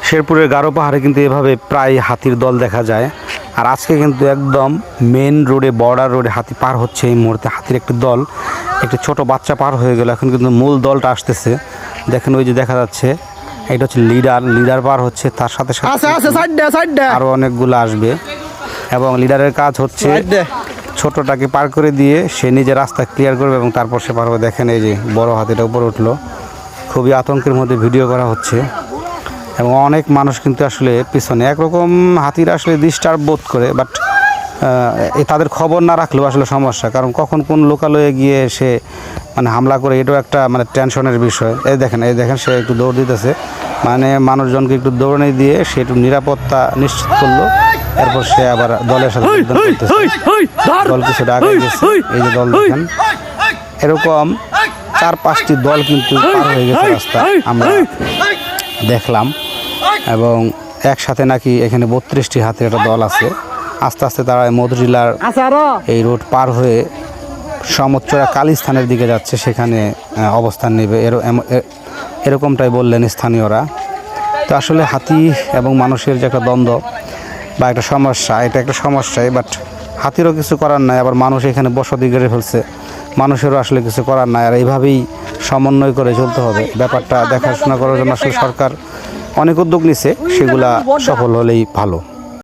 শেরপুরের গারো পাহাড়ে কিন্তু এভাবে প্রায় হাতির দল দেখা যায়। আর আজকে কিন্তু একদম মেন রোডে, বর্ডার রোডে হাতি পার হচ্ছে। এই মুহূর্তে হাতির একটি দল, একটি ছোট বাচ্চা পার হয়ে গেল। এখন কিন্তু মূল দলটা আসতেছে। দেখেন ওই যে দেখা যাচ্ছে, এটা হচ্ছে লিডার পার হচ্ছে। তার সাথে সাথে আরও অনেকগুলো আসবে এবং লিডারের কাজ হচ্ছে ছোটটাকে পার করে দিয়ে সে নিজে রাস্তা ক্লিয়ার করবে এবং তারপর সে পার হবে। দেখেন এই যে বড় হাতিটা উপরে উঠলো, খুবই আতঙ্কের মধ্যে ভিডিও করা হচ্ছে এবং অনেক মানুষ কিন্তু আসলে পিছনে। একরকম হাতিরা আসলে ডিস্টার্ব বোধ করে, বাট তাদের খবর না রাখলেও আসলে সমস্যা, কারণ কখন কোন লোকালয়ে গিয়ে সে মানে হামলা করে, এটাও একটা মানে টেনশনের বিষয়। এই দেখেন সে একটু দৌড় দিতেছে, মানে মানুষজনকে একটু দৌড়ানি দিয়ে সে একটু নিরাপত্তা নিশ্চিত করলো। এরপর সে আবার দলের সাথে দল কিছুটা আগে গেছে। এই যে দল দেখেন, এরকম 4-5টি দল কিন্তু পার হয়ে গেছে রাস্তা, আমরা দেখলাম। এবং একসাথে নাকি এখানে 32টি হাতির একটা দল আছে। আস্তে আস্তে তারা মধুরিলার এই রোড পার হয়ে সমুচ্চরা কালীস্থানের দিকে যাচ্ছে, সেখানে অবস্থান নেবে এরকমটাই বললেন স্থানীয়রা। তো আসলে হাতি এবং মানুষের যে একটা দ্বন্দ্ব বা একটা সমস্যা, এটা একটা সমস্যাই, বাট হাতিরও কিছু করার নাই, আবার মানুষ এখানে বসতি গড়ে ফেলছে, মানুষেরও আসলে কিছু করার নাই। আর এইভাবেই সমন্বয় করে চলতে হবে। ব্যাপারটা দেখাশোনা করার জন্য আসলে সরকার অনেক উদ্যোগ নিছে, সেগুলা সফল হলেই ভালো।